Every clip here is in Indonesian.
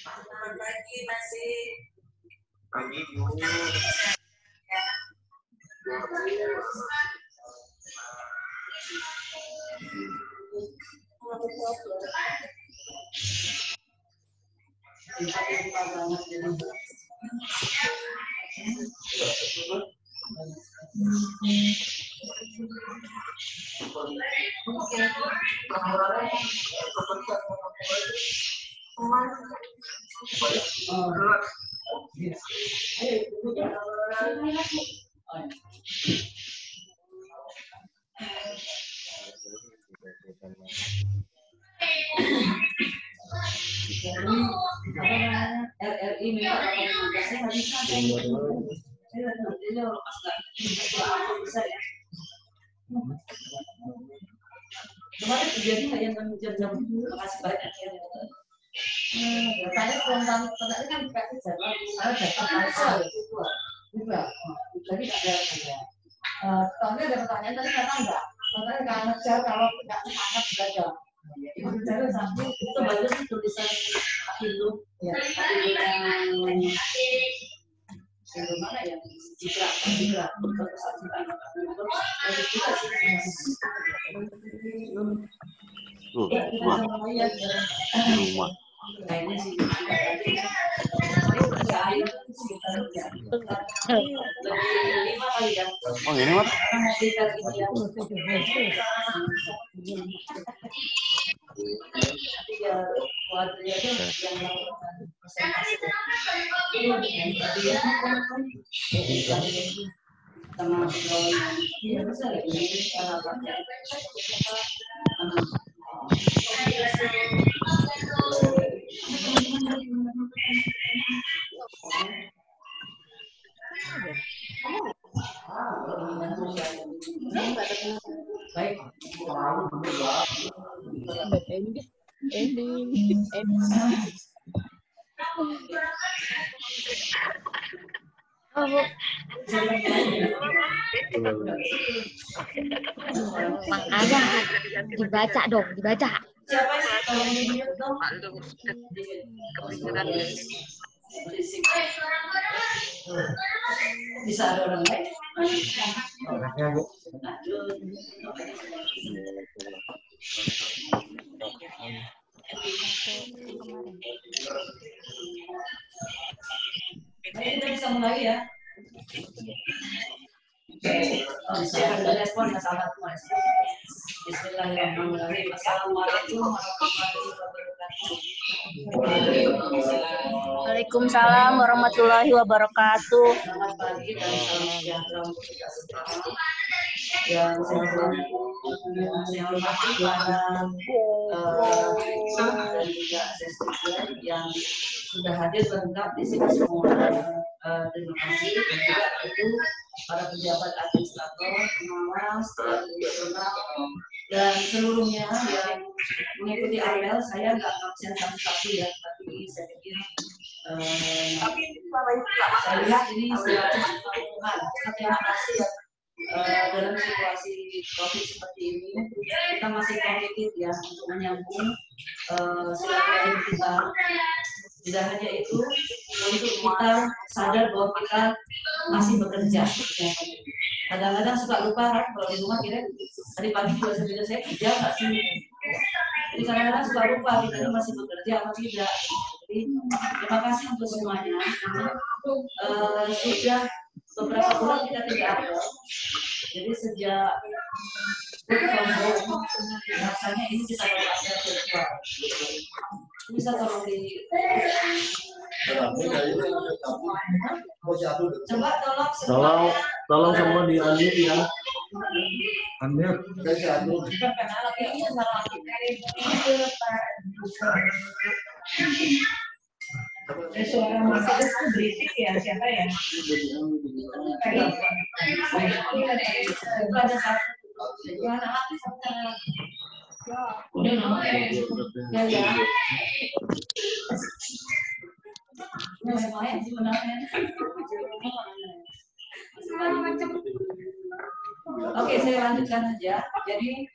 Selamat pagi masih. Pagi Bu. RRI minta 15 nggak bisa. Saya lepas bisa ya. Kemarin kejadian nggak yang jam-jam makasih banyak ya. Tanya tentang kan dikasih jadwal, misalnya daftar pasal itu juga. Jadi ada tahunnya ada pertanyaan tadi karena enggak, makanya nggak ngejar kalau nggak semangat juga jawab. Itu bicara satu itu bagus sih tulisan itu ya. Itu mana ya? Jika Rumah. kayaknya sih Oh ini Mas? Makanya dibaca dong, dibaca. Siapa sih kalau ini dong? Bisa ada orang lain? Orangnya Bu. Baik, kita bisa mulai ya. Bisa ada respon masalah semua. Bismillahirrahmanirrahim. Assalamualaikum warahmatullahi wabarakatuh. Waalaikumsalam warahmatullahi wabarakatuh. Selamat pagi dan salam sejahtera untuk kita semua. Yang saya hormati para dan juga asisten yang sudah hadir lengkap di sini semua. Terima kasih dan juga itu para pejabat administrator, pengawas, profesional dan seluruhnya yang mengikuti apel. Saya nggak absen satu-satu ya, tapi saya pikir saya lihat ini suatu hubungan. Terima kasih ya. Dalam situasi COVID seperti ini kita masih komited ya untuk menyambung silaturahim kita. Tidak hanya itu, untuk kita sadar bahwa kita masih bekerja. Kadang-kadang suka lupa kan kalau di rumah kira tadi pagi juga saya kerja nggak sih. Jadi kadang-kadang suka lupa kita ini masih bekerja atau tidak. Jadi terima kasih untuk semuanya. Sudah beberapa bulan kita tidak ada. Jadi sejak rasanya ini bisa berasa virtual. Bisa tolong di coba Tolong semua di unmute ya. Unmute. suara Mercedes itu berisik ya, siapa ya? Itu ada satu. Anak laki sama ya. Lumayan sebenarnya. Oke, saya lanjutkan saja. Jadi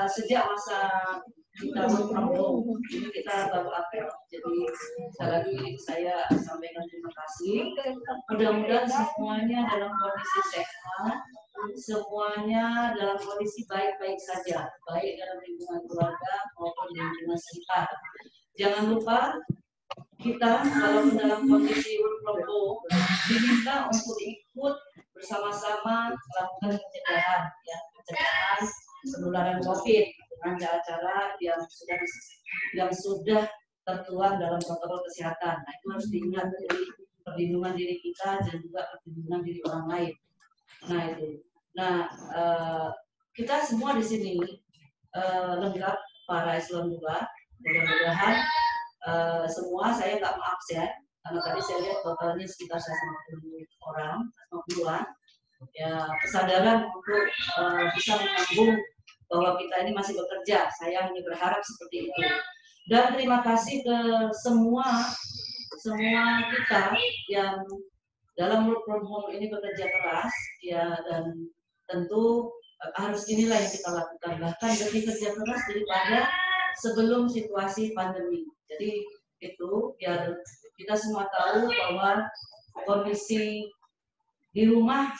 sejak masa kita work from home, ini kita baru apel. Jadi Jadi sekali lagi saya sampaikan terima kasih. Mudah-mudahan semuanya dalam kondisi sehat, semuanya dalam kondisi baik-baik saja, baik dalam lingkungan keluarga maupun di lingkungan sekitar. Jangan lupa kita kalau dalam kondisi work from home diminta untuk ikut bersama-sama melakukan pencegahan, ya, pencegahan penularan COVID dengan cara-cara yang sudah tertuang dalam protokol kesehatan. Nah, itu harus diingat dari perlindungan diri kita dan juga perlindungan diri orang lain. Nah itu. Nah kita semua di sini lengkap para eselon 2. Mudah-mudahan semua saya nggak mau absen karena tadi saya lihat totalnya sekitar 150 orang, 150-an. Ya, kesadaran untuk bisa menyambung bahwa kita ini masih bekerja. Saya hanya berharap seperti itu. Dan terima kasih ke semua kita yang dalam work from home ini bekerja keras, ya, dan tentu harus inilah yang kita lakukan, bahkan lebih kerja keras daripada sebelum situasi pandemi. Jadi itu biar kita semua tahu bahwa kondisi di rumah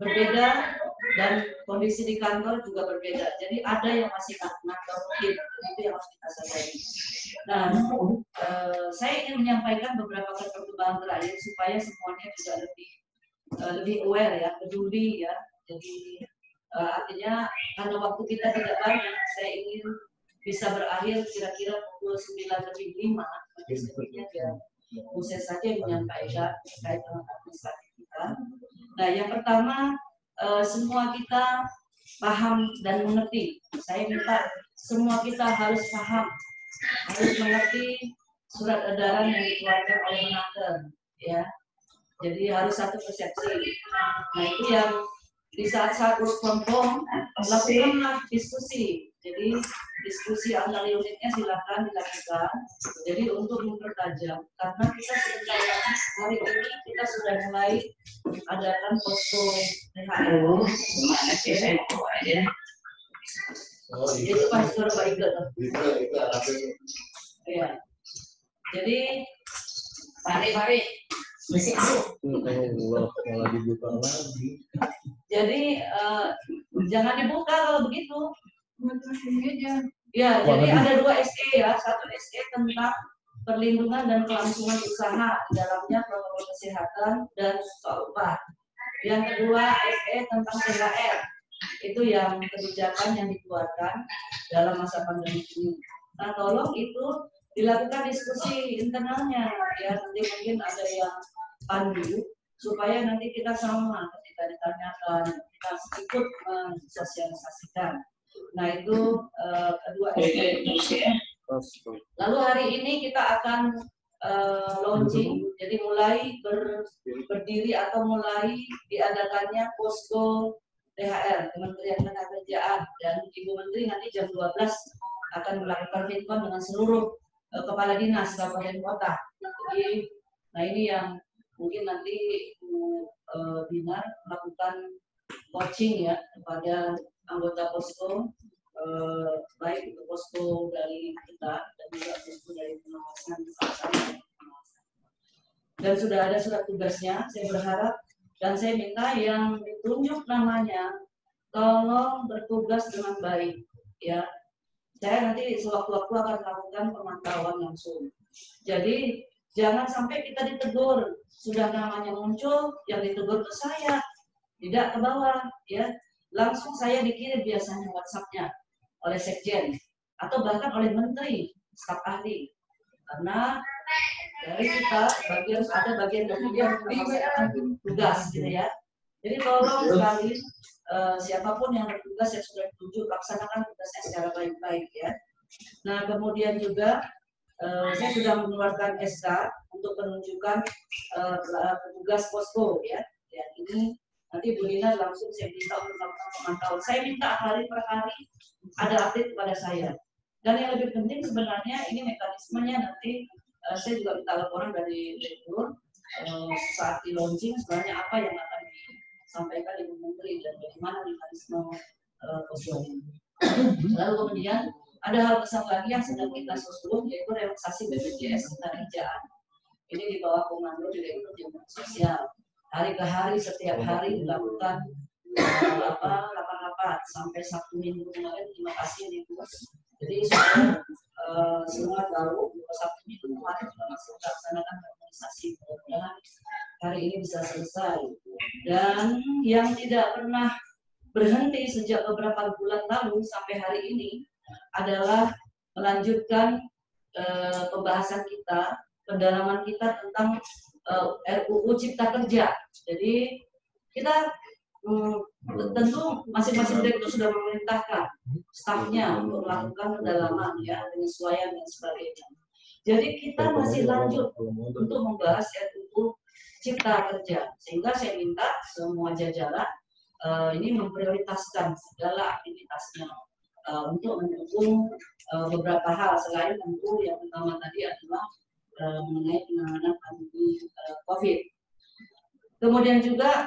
berbeda dan kondisi di kantor juga berbeda. Jadi ada yang masih kantor rutin, itu yang harus kita sadari. Nah, saya ingin menyampaikan beberapa perkembangan terakhir supaya semuanya juga lebih aware, ya, peduli, ya. Jadi artinya karena waktu kita tidak banyak, saya ingin bisa berakhir kira-kira pukul 9:05. Nanti sebenarnya biar Buset saja yang menyampaikan terkait dengan administrasi kita. Nah, yang pertama, semua kita paham dan mengerti. Saya minta semua kita harus paham, harus mengerti surat edaran yang dikeluarkan oleh Menaker, ya. Jadi harus satu persepsi. Nah, itu yang di saat work from home, lakukanlah diskusi. Jadi diskusi antar unitnya silakan dilakukan. Jadi untuk mempertajam, karena kita hari ini kita sudah mulai adakan posko THR. Itu pasti Pak Ika. Ya. Jadi mari. Kalau dibuka lagi. Jadi jangan dibuka kalau begitu. Ya, jadi ada 2 SE, ya, satu SE tentang perlindungan dan kelangsungan usaha, di dalamnya protokol kesehatan dan soal upah. Yang kedua SE tentang THR, itu yang kebijakan yang dikeluarkan dalam masa pandemi ini. Nah, tolong itu dilakukan diskusi internalnya, ya, nanti mungkin ada yang pandu supaya nanti kita sama ketika ditanyakan kita ikut mensosialisasikan. Nah, itu kedua SE. Lalu hari ini kita akan launching, jadi mulai berdiri atau mulai diadakannya posko THR Kementerian Ketenagakerjaan, dan Ibu Menteri nanti jam 12 akan melakukan finkom dengan seluruh kepala dinas kabupaten kota. Jadi, nah ini yang mungkin nanti Bu Dinar melakukan coaching, ya, kepada anggota posko, baik itu posko dari kita dan juga posko dari pengawasan. Dan sudah ada surat tugasnya. Saya berharap dan saya minta yang ditunjuk namanya tolong bertugas dengan baik, ya. Saya nanti sewaktu-waktu akan melakukan pemantauan langsung. Jadi jangan sampai kita ditegur, sudah namanya muncul, yang ditegur ke saya, tidak ke bawah, ya. Langsung saya dikirim biasanya WhatsApp-nya oleh Sekjen atau bahkan oleh Menteri, staf ahli. Karena dari kita ada bagian dari yang melaksanakan tugas, gitu, ya. Jadi tolong sekali siapapun yang bertugas yang sudah ditunjuk laksanakan tugasnya secara baik-baik, ya. Nah, kemudian juga saya sudah mengeluarkan SK untuk penunjukan petugas posko, ya. Ya, ini nanti Bu Dina langsung saya minta untuk melakukan pemantauan. Saya minta hari per hari ada update kepada saya. Dan yang lebih penting sebenarnya ini mekanismenya nanti saya juga minta laporan dari Direktur saat di launching sebenarnya apa yang akan disampaikan Ibu Menteri dan bagaimana mekanisme posko ini. Lalu kemudian ada hal besar lagi yang sedang kita susun, yaitu relaksasi BPJS Ketenagakerjaan. Ini di bawah komando Direktur Jenderal Sosial. Hari ke hari, setiap hari dilakukan rapat-rapat sampai Sabtu Minggu kemarin. Terima kasih nih Bu. Jadi semua tahu Sabtu Minggu kemarin kita masih melaksanakan organisasi, mudah-mudahan hari ini bisa selesai. Dan yang tidak pernah berhenti sejak beberapa bulan lalu sampai hari ini adalah melanjutkan pembahasan kita, pendalaman kita tentang RUU Cipta Kerja. Jadi kita tentu masing-masing direktur sudah memerintahkan stafnya untuk melakukan pendalaman, ya, penyesuaian dan sebagainya. Jadi kita masih lanjut untuk membahas RUU Cipta Kerja, sehingga saya minta semua jajaran ini memprioritaskan segala aktivitasnya untuk mendukung beberapa hal, selain tentu yang pertama tadi adalah mengenai penanganan pandemi COVID. Kemudian juga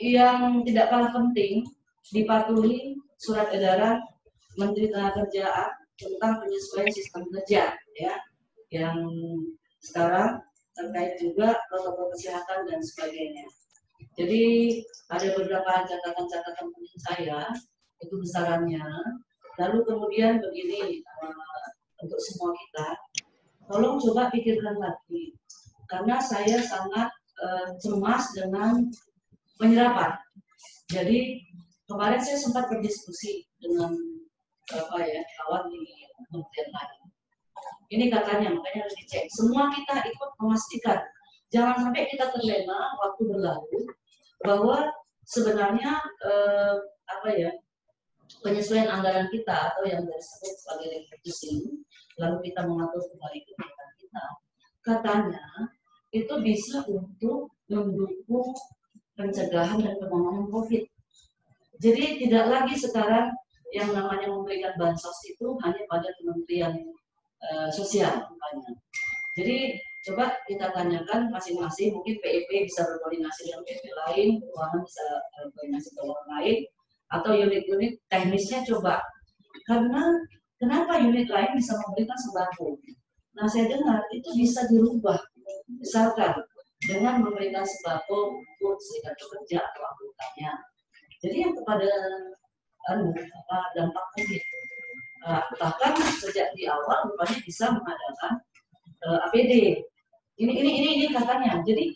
yang tidak kalah penting, dipatuhi surat edaran Menteri Tenagakerjaan tentang penyesuaian sistem kerja, ya, yang sekarang terkait juga protokol kesehatan dan sebagainya. Jadi ada beberapa catatan-catatan penting saya, itu besarannya. Lalu kemudian begini, untuk semua kita, tolong coba pikirkan lagi, karena saya sangat cemas dengan penyerapan. Jadi kemarin saya sempat berdiskusi dengan kawan di kementerian lain. Ini katanya, makanya harus dicek. Semua kita ikut memastikan, jangan sampai kita terlena waktu berlalu bahwa sebenarnya penyesuaian anggaran kita atau yang disebut sebagai refocusing, lalu kita mengatur kembali kegiatan kita, katanya itu bisa untuk mendukung pencegahan dan penanganan COVID. Jadi tidak lagi sekarang yang namanya memberikan bansos itu hanya pada Kementerian Sosial. Jadi coba kita tanyakan masing-masing, mungkin PIP bisa berkoordinasi dengan PIP lain, keuangan bisa berkoordinasi dengan orang lain, atau unit-unit teknisnya coba. Karena kenapa unit lain bisa memberikan sembako? Nah, saya dengar itu bisa dirubah, misalkan dengan memberikan sembako untuk serikat pekerja atau anggotanya. Jadi yang kepada dampak COVID. Bahkan sejak di awal rupanya bisa mengadakan APD. Ini katanya. Jadi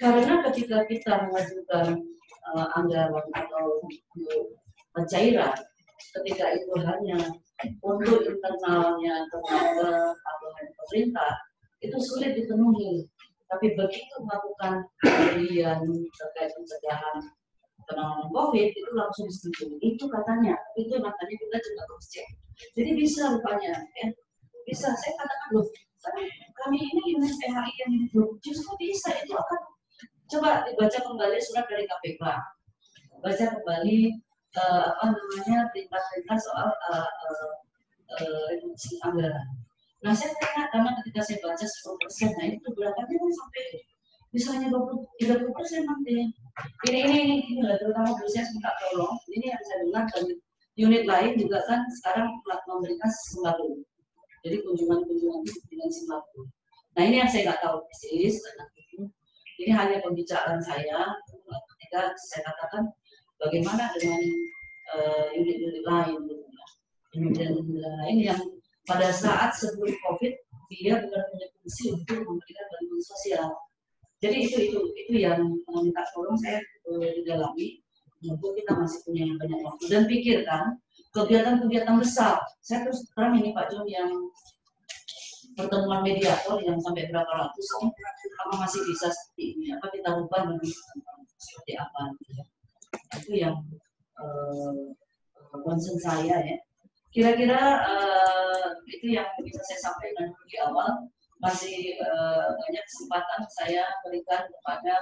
karena ketika kita mengajukan anggaran atau pencairan, ketika itu hanya untuk internalnya tenaga atau pemerintah, itu sulit dipenuhi. Tapi begitu melakukan pemberian terkait pencegahan penanganan COVID, itu langsung disetujui. Itu katanya kita juga harus cek. Jadi bisa rupanya, ya, bisa. Saya katakan loh, kami ini unit PHI yang justru bisa, itu akan coba dibaca kembali surat dari KPK, baca kembali perintah-perintah soal reduksi anggaran. Nah, saya tanya, karena ketika saya baca 10%, nah itu belakangnya kan sampai misalnya 20-30% nanti. Ini terutama dulu saya minta tolong, ini yang saya dengar dari unit lain juga kan sekarang memberikan sembako. Jadi kunjungan-kunjungan dengan sembako. Nah, ini yang saya nggak tahu persis. Ini hanya pembicaraan saya ketika saya katakan bagaimana dengan unit-unit lain, unit lain yang pada saat sebelum COVID dia bukan punya fungsi untuk memberikan bantuan sosial. Jadi itu yang minta tolong saya didalami, untuk kita masih punya yang banyak waktu dan pikirkan kegiatan-kegiatan besar. Saya terus terang ini Pak John, yang pertemuan mediator yang sampai berapa ratus ini, apa masih bisa seperti ini? Apa kita ubah dengan seperti apa? Itu yang concern saya, ya. Kira-kira itu yang bisa saya sampaikan di awal. Masih banyak kesempatan saya berikan kepada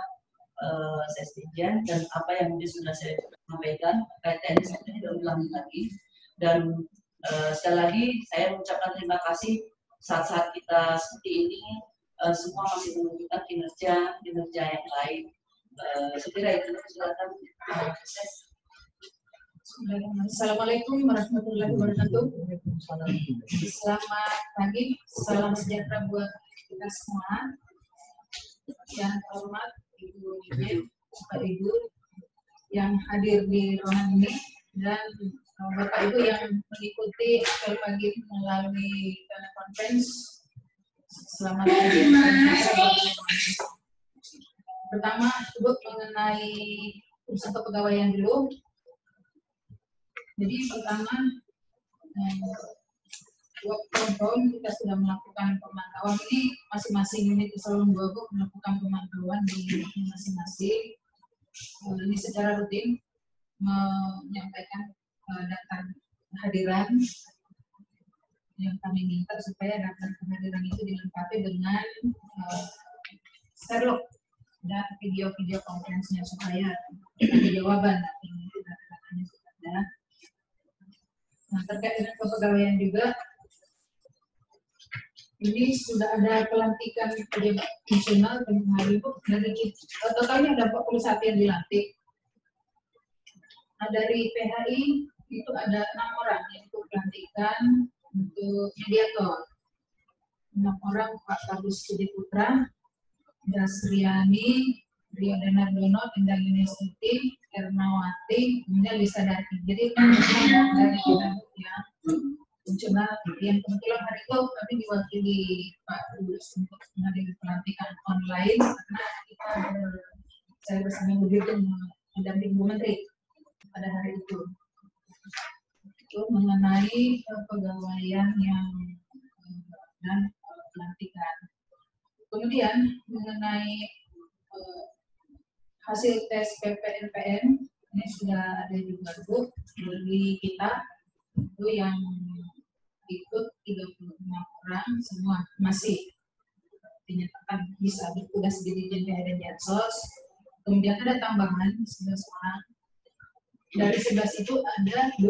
Sesdijan, dan apa yang sudah saya sampaikan terkait teknis ini sudah ulangi lagi. Dan sekali lagi saya mengucapkan terima kasih saat-saat kita seperti ini semua masih menunjukkan kinerja yang lain. Saya kira itu, silakan. Assalamualaikum warahmatullahi wabarakatuh. Selamat pagi, salam sejahtera buat kita semua. Yang hormat Ibu Ibu, Bapak Ibu yang hadir di ruangan ini dan Bapak Ibu yang mengikuti apel pagi melalui telekonferensi. Selamat pagi. Pertama, Ibu mengenai urusan kepegawaian dulu. Jadi pertama, work from home kita sudah melakukan pemantauan ini masing-masing unit eselon 2 melakukan pemantauan di masing-masing. Ini secara rutin menyampaikan daftar kehadiran yang kami minta supaya daftar kehadiran itu dilengkapi dengan Sherlock dan video-video konferensinya supaya ada jawaban nanti data-datanya sudah ada. Nah, terkait dengan kepegawaian juga, ini sudah ada pelantikan pejabat fungsional dan hari dari totalnya ada 41 yang dilantik. Nah, dari PHI itu ada 6 orang yang pelantikan untuk mediator. 6 orang, Pak Kabus Sudi Putra, Dasriani, Rio Denardono, Indah Yunisiti, Ernawati, kemudian Lisa Darti. Jadi dari kita yang fungsional yang kebetulan hari itu kami diwakili Pak Rudus untuk menghadiri pelantikan online karena kita saya bersama Bu Dirjen mendampingi Bu Menteri pada hari itu. Itu mengenai kepegawaian yang dan pelantikan. Kemudian mengenai hasil tes PPNPM ini sudah ada juga Bu dari kita itu yang ikut 35 orang semua masih dinyatakan bisa bertugas di Dirjen PH dan Jansos. Kemudian ada tambahan 11 orang. Dari 11 itu ada 2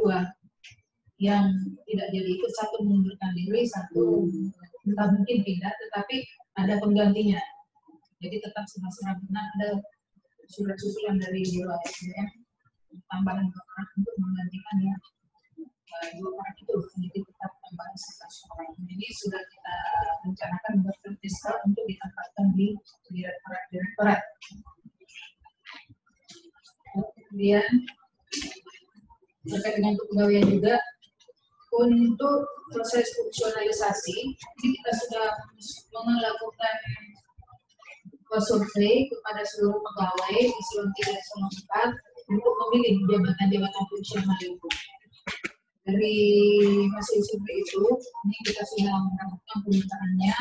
yang tidak jadi ikut, satu mengundurkan diri, satu entah mungkin pindah, tetapi ada penggantinya. Jadi tetap sama-sama benar ada surat susulan dari Biro SDM tambahan orang untuk menggantikan yang 2 orang itu. Jadi tetap tambahan 11 orang. Ini sudah kita rencanakan berfiskal untuk ditempatkan di direktorat. Kemudian terkait dengan kepegawaian juga untuk proses fungsionalisasi ini kita sudah melakukan survei kepada seluruh pegawai eselon 3 eselon 4 untuk memilih jabatan-jabatan fungsional itu. Dari hasil survei itu, ini kita sudah melakukan permintaannya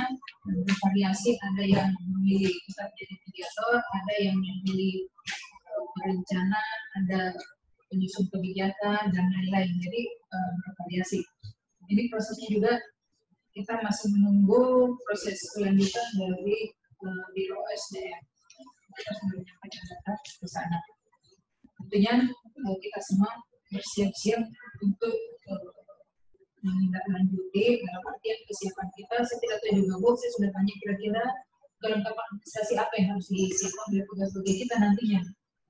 bervariasi, ada yang memilih tetap jadi mediator, ada yang memilih berencana, ada penyusun kebijakan dan lain-lain. Jadi bervariasi. Ini prosesnya juga kita masih menunggu proses kelanjutan dari Biro SDM. Kita sudah menyampaikan data ke sana. Tentunya kita semua bersiap-siap untuk menindaklanjuti dalam artian kesiapan kita. Saya tidak tahu juga Bu, saya sudah tanya kira-kira kelengkapan administrasi apa yang harus disiapkan oleh pegawai kita nantinya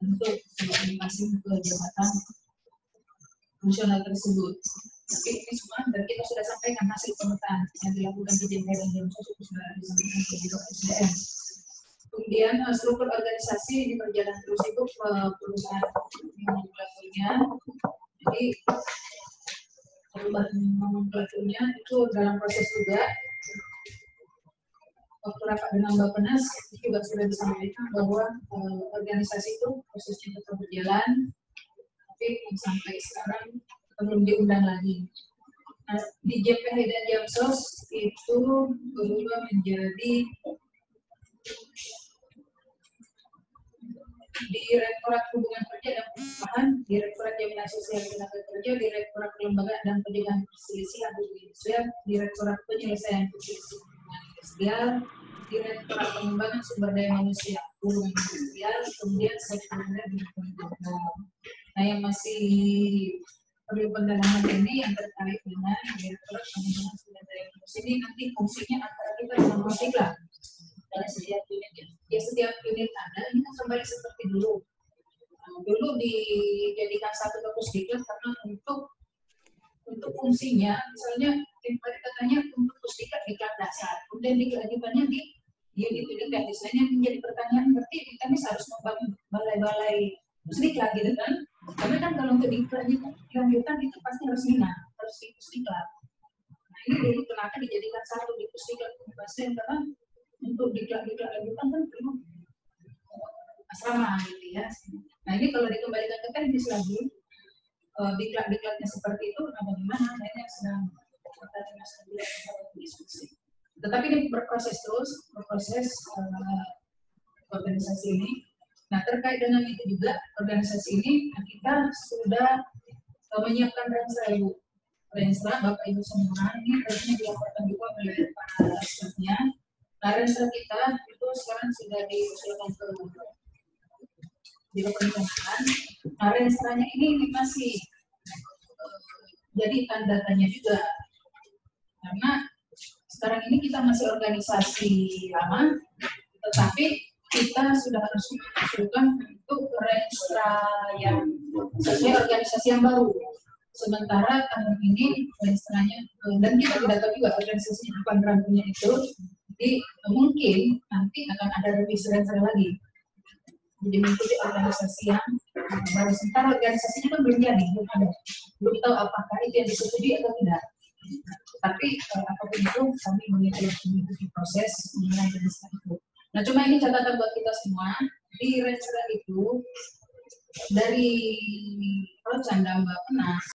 untuk masing-masing ke jabatan fungsional tersebut. Tapi ini semua dan kita sudah sampaikan hasil pemetaan yang dilakukan di Dirjen dan Jansos itu sudah disampaikan ke Biro SDM. Kemudian struktur organisasi ini berjalan terus itu perusahaan nomenklaturnya. Jadi perubahan nomenklaturnya itu dalam proses juga. Waktu rapat dengan Bappenas juga sudah disampaikan bahwa organisasi itu prosesnya tetap berjalan, tapi sampai sekarang belum diundang lagi. Nah, di JPH dan Jansos itu berubah menjadi Direktorat Hubungan Kerja dan Perubahan, Direktorat Jaminan Sosial Tenaga Kerja, Direktorat Kelembagaan dan Pencegahan Perselisihan Hubungan Industrial, Direktorat Penyelesaian Perselisihan Industrial, Direktorat Pengembangan Sumber Daya Manusia Hubungan Industrial, kemudian Sekretariat Direktorat Jenderal. Nah, yang masih perlu pendalaman ini yang terkait dengan Direktorat Pengembangan Sumber Daya Manusia ini nanti fungsinya antara kita sama Sikla. Dari setiap unit ya setiap unit ada ini kan kembali seperti dulu dulu dijadikan satu ke Pusdiklat karena untuk fungsinya, misalnya tadi katanya untuk Pusdiklat diklat dasar, kemudian dikelanjutannya di unit diklat. Misalnya menjadi pertanyaan, berarti kita harus membangun balai-balai Pusdiklat gitu kan? Karena kan kalau untuk dilanjutkan itu pasti harus harus di Pusdiklat. Nah ini dulu kenapa dijadikan satu di Pusdiklat Pasien, karena untuk diklat lanjutan kan perlu asrama gitu ya. Nah ini kalau dikembalikan ke teknis lagi, diklat-diklatnya seperti itu, nah bagaimana? Nah ini yang sedang kita diskusi. Tetapi ini berproses terus, berproses organisasi ini. Nah terkait dengan itu juga, organisasi ini kita sudah menyiapkan Renstra, Bapak Ibu semua, ini harusnya dilaporkan juga oleh para stafnya. Nah Renstra kita itu sekarang sudah diusulkan di perencanaan. Nah Renstranya ini masih jadi tanda tanya juga, karena sekarang ini kita masih organisasi lama, tetapi kita sudah harus mengusulkan untuk Renstra yang sesuai organisasi yang baru. Sementara tahun ini Renstranya, dan kita tidak tahu juga organisasinya apa rampungnya itu, jadi mungkin nanti akan ada revisi Renstra lagi. Jadi mengikuti organisasi yang baru. Sementara organisasinya kan belum jadi, belum tahu apakah itu yang disetujui atau tidak. Tapi apapun itu kami mengikuti proses mengenai Renstra itu. Nah cuma ini catatan buat kita semua, di Renstra itu dari Procanda Mbak Penas